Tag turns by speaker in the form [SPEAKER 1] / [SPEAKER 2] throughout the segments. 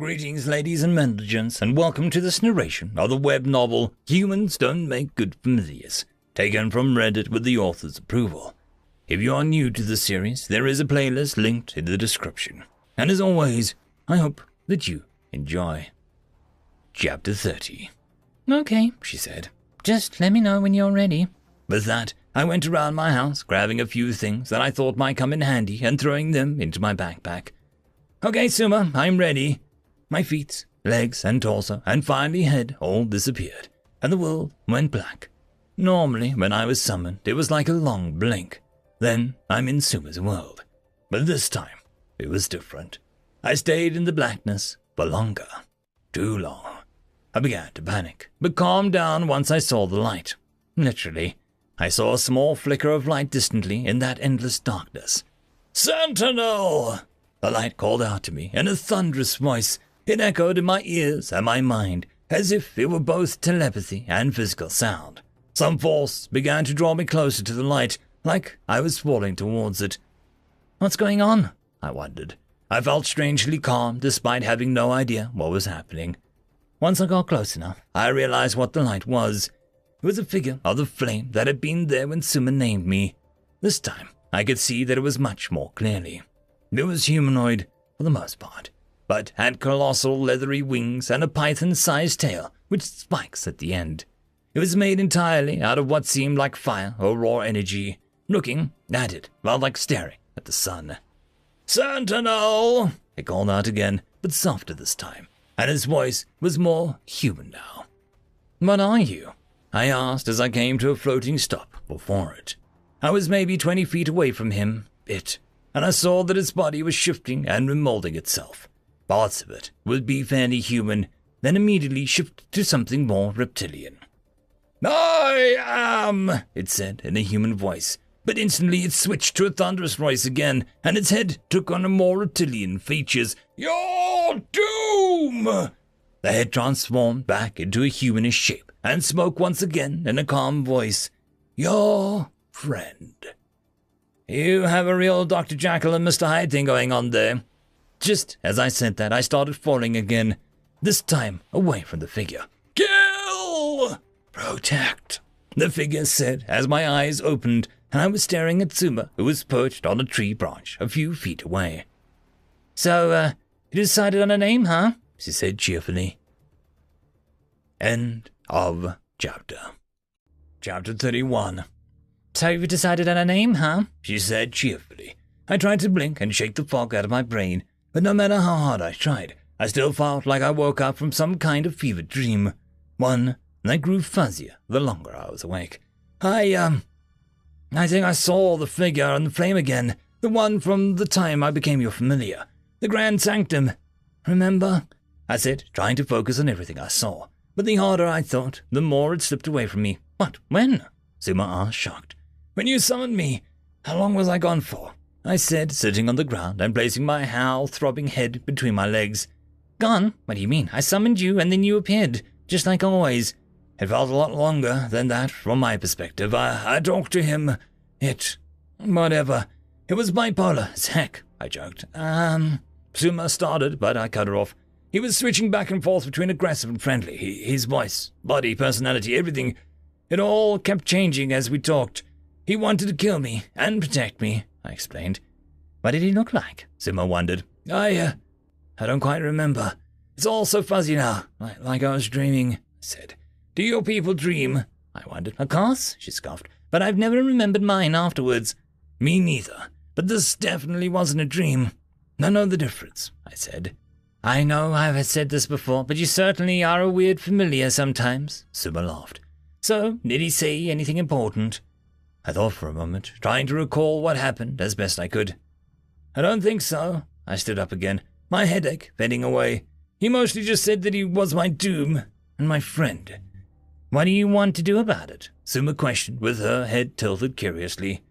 [SPEAKER 1] Greetings, ladies and gentlemen, and welcome to this narration of the web novel Humans Don't Make Good Familiars, taken from Reddit with the author's approval. If you are new to the series, there is a playlist linked in the description. And as always, I hope that you enjoy. Chapter 30.
[SPEAKER 2] Okay, she said. Just let me know when you're ready.
[SPEAKER 1] With that, I went around my house, grabbing a few things that I thought might come in handy and throwing them into my backpack. Okay, Suma, I'm ready. My feet, legs, and torso, and finally head all disappeared, and the world went black. Normally, when I was summoned, it was like a long blink. Then, I'm in Suma's world. But this time, it was different. I stayed in the blackness for longer. Too long. I began to panic, but calmed down once I saw the light. Literally, I saw a small flicker of light distantly in that endless darkness. "Sentinel!" The light called out to me in a thunderous voice. It echoed in my ears and my mind, as if it were both telepathy and physical sound. Some force began to draw me closer to the light, like I was falling towards it. What's going on? I wondered. I felt strangely calm, despite having no idea what was happening. Once I got close enough, I realized what the light was. It was a figure of the flame that had been there when Suma named me. This time, I could see that it was much more clearly. It was humanoid, for the most part, but had colossal leathery wings and a python-sized tail with spikes at the end. It was made entirely out of what seemed like fire or raw energy. Looking at it felt like staring at the sun. "Sentinel!" he called out again, but softer this time, and his voice was more human now. "What are you?" I asked as I came to a floating stop before it. I was maybe 20 feet away from him, and I saw that its body was shifting and remolding itself. Parts of it would be fairly human, then immediately shifted to something more reptilian. "I am," it said in a human voice, but instantly it switched to a thunderous voice again, and its head took on a more reptilian features. "Your doom!" The head transformed back into a humanish shape and spoke once again in a calm voice. "Your friend." "You have a real Dr. Jekyll and Mr. Hyde thing going on there." Just as I said that, I started falling again, this time away from the figure. "Kill! Protect!" the figure said as my eyes opened, and I was staring at Suma, who was perched on a tree branch a few feet away. "So, you decided on a name, huh?" she said cheerfully. End of chapter. Chapter 31.
[SPEAKER 2] "So you decided on a name, huh?"
[SPEAKER 1] she said cheerfully. I tried to blink and shake the fog out of my brain, but no matter how hard I tried, I still felt like I woke up from some kind of fevered dream. One that grew fuzzier the longer I was awake. I think I saw the figure on the flame again, the one from the time I became your familiar. The Grand Sanctum. Remember? I said, trying to focus on everything I saw. But the harder I thought, the more it slipped away from me. "What? When?" Suma asked, shocked. "When you summoned me. How long was I gone for?" I said, sitting on the ground and placing my throbbing head between my legs. "Gone? What do you mean? I summoned you and then you appeared, just like always." It felt a lot longer than that from my perspective. I talked to him. Whatever. It was bipolar as heck, I joked. Suma started, but I cut her off. He was switching back and forth between aggressive and friendly. His voice, body, personality, everything. It all kept changing as we talked. He wanted to kill me and protect me, I explained.
[SPEAKER 2] "What did he look like?"
[SPEAKER 1] Suma wondered. I don't quite remember. It's all so fuzzy now, like I was dreaming, I said. "Do your people dream?" I wondered.
[SPEAKER 2] "Of course," she scoffed, "but I've never remembered mine afterwards."
[SPEAKER 1] "Me neither, but this definitely wasn't a dream. I know the difference," I said.
[SPEAKER 2] "I know I've said this before, but you certainly are a weird familiar sometimes," Suma laughed. "So, did he say anything important?"
[SPEAKER 1] I thought for a moment, trying to recall what happened as best I could. "I don't think so." I stood up again, my headache fading away. "He mostly just said that he was my doom and my friend."
[SPEAKER 2] "What do you want to do about it?"
[SPEAKER 1] Suma questioned, with her head tilted curiously.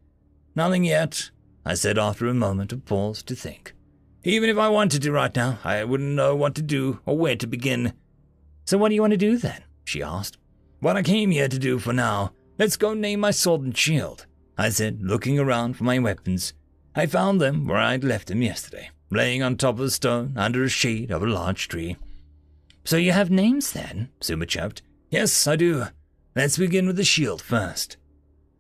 [SPEAKER 1] "Nothing yet," I said after a moment of pause to think. "Even if I wanted to right now, I wouldn't know what to do or where to begin."
[SPEAKER 2] "So what do you want to do then?"
[SPEAKER 1] she asked. "What I came here to do for now. Let's go name my sword and shield," I said, looking around for my weapons. I found them where I'd left them yesterday. laying on top of a stone under a shade of a large tree.
[SPEAKER 2] So you have names then?
[SPEAKER 1] Suma chirped. Yes, I do. Let's begin with the shield first,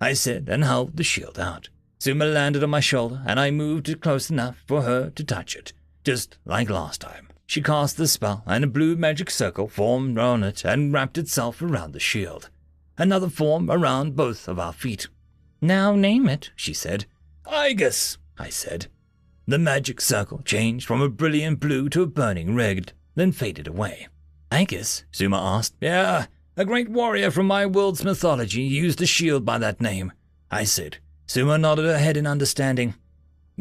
[SPEAKER 1] I said, and held the shield out. Suma landed on my shoulder, and I moved it close enough for her to touch it, just like last time. She cast the spell, and a blue magic circle formed on it and wrapped itself around the shield. Another formed around both of our feet.
[SPEAKER 2] Now name it, she said.
[SPEAKER 1] Aigis, I said. The magic circle changed from a brilliant blue to a burning red, then faded away.
[SPEAKER 2] Aigis?
[SPEAKER 1] Suma asked. Yeah, a great warrior from my world's mythology used a shield by that name, I said. Suma nodded her head in understanding.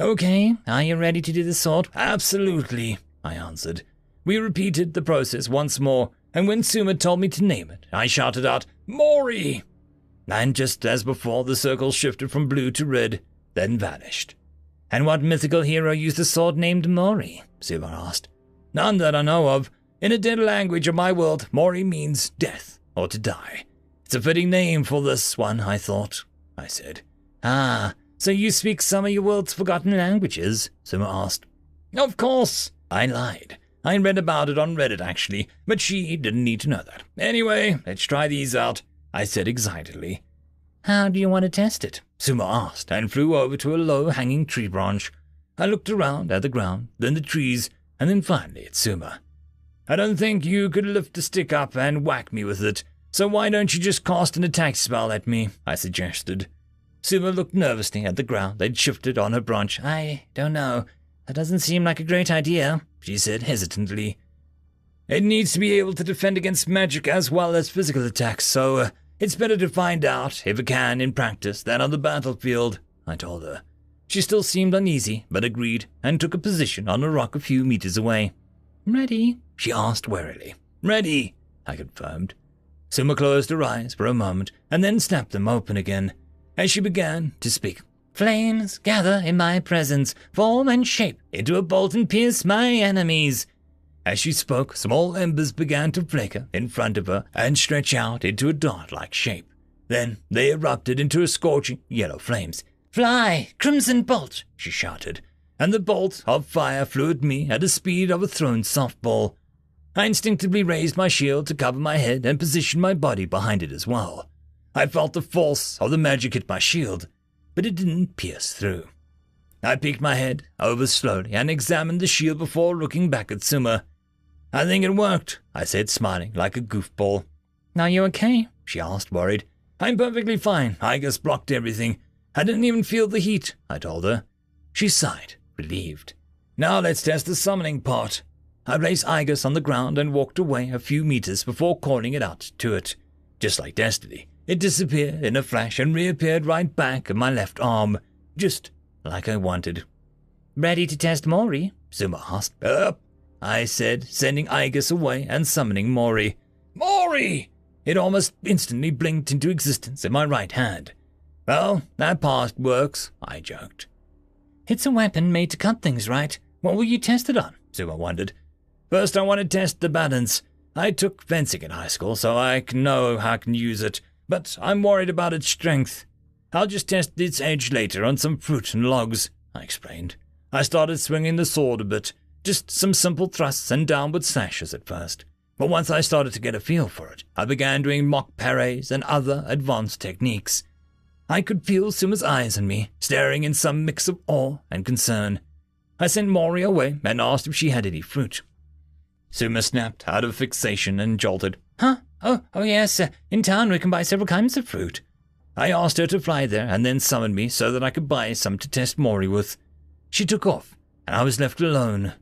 [SPEAKER 2] Okay, are you ready to do the sword?
[SPEAKER 1] Absolutely, I answered. We repeated the process once more, and when Suma told me to name it, I shouted out, Mori! And just as before, the circle shifted from blue to red, then vanished.
[SPEAKER 2] And what mythical hero used a sword named Mori?
[SPEAKER 1] Suma asked. None that I know of. In a dead language of my world, Mori means death, or to die. It's a fitting name for this one, I thought, I said.
[SPEAKER 2] Ah, so you speak some of your world's forgotten languages? Suma asked.
[SPEAKER 1] Of course, I lied. I read about it on Reddit, actually, but she didn't need to know that. Anyway, let's try these out, I said excitedly.
[SPEAKER 2] How do you want to test it?
[SPEAKER 1] Suma asked, and flew over to a low-hanging tree branch. I looked around at the ground, then the trees, and then finally at Suma. I don't think you could lift a stick up and whack me with it, so why don't you just cast an attack spell at me, I suggested. Suma looked nervously at the ground they'd shifted on her branch.
[SPEAKER 2] I don't know. That doesn't seem like a great idea, she said hesitantly.
[SPEAKER 1] It needs to be able to defend against magic as well as physical attacks, so it's better to find out, if it can, in practice than on the battlefield, I told her. She still seemed uneasy, but agreed, and took a position on a rock a few meters away.
[SPEAKER 2] Ready?
[SPEAKER 1] She asked warily. Ready, I confirmed. Suma closed her eyes for a moment, and then snapped them open again, as she began to speak.
[SPEAKER 2] Flames gather in my presence, form and shape into a bolt and pierce my enemies.
[SPEAKER 1] As she spoke, small embers began to flicker in front of her and stretch out into a dart-like shape. Then they erupted into a scorching yellow flames.
[SPEAKER 2] Fly, crimson bolt,
[SPEAKER 1] she shouted, and the bolt of fire flew at me at the speed of a thrown softball. I instinctively raised my shield to cover my head and positioned my body behind it as well. I felt the force of the magic hit my shield, but it didn't pierce through. I peeked my head over slowly and examined the shield before looking back at Suma. I think it worked, I said, smiling like a goofball.
[SPEAKER 2] Are you okay?
[SPEAKER 1] She asked, worried. I'm perfectly fine. I just blocked everything. I didn't even feel the heat, I told her. She sighed, relieved. Now let's test the summoning part. I placed Aigis on the ground and walked away a few meters before calling it out to it. Just like Destiny, it disappeared in a flash and reappeared right back at my left arm, just like I wanted.
[SPEAKER 2] Ready to test Mori?
[SPEAKER 1] Suma asked. I said, sending Aigis away and summoning Mori. Mori! It almost instantly blinked into existence in my right hand. Well, that part works, I joked.
[SPEAKER 2] It's a weapon made to cut things, right? What will you test it on?
[SPEAKER 1] Suma wondered. First, I want to test the balance. I took fencing in high school, so I know how I can use it, but I'm worried about its strength. I'll just test its edge later on some fruit and logs, I explained. I started swinging the sword a bit, just some simple thrusts and downward slashes at first. But once I started to get a feel for it, I began doing mock parries and other advanced techniques. I could feel Suma's eyes on me, staring in some mix of awe and concern. I sent Mori away and asked if she had any fruit. Suma snapped out of fixation and jolted.
[SPEAKER 2] Huh? Oh yes, in town we can buy several kinds of fruit.
[SPEAKER 1] I asked her to fly there and then summon me so that I could buy some to test Mori with. She took off, and I was left alone.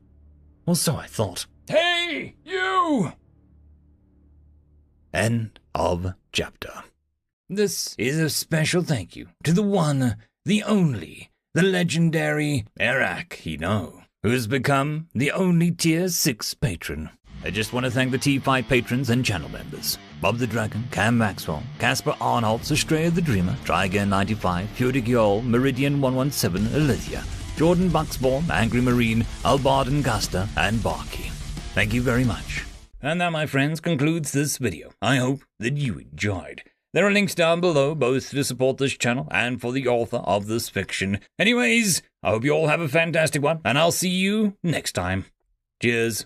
[SPEAKER 1] Well, so I thought. Hey, you! End of chapter. This is a special thank you to the one, the only, the legendary Eric Hino, who has become the only Tier 6 patron. I just want to thank the T5 patrons and channel members. Bob the Dragon, Cam Maxwell, Casper Arnholtz, Estrella the Dreamer, Tryagain95, Fudic Yol, Meridian117, Alithia, Jordan Bucksborn, Angry Marine, Albard Gusta, and Barkey. Thank you very much. And that, my friends, concludes this video. I hope that you enjoyed. There are links down below, both to support this channel and for the author of this fiction. Anyways, I hope you all have a fantastic one, and I'll see you next time. Cheers.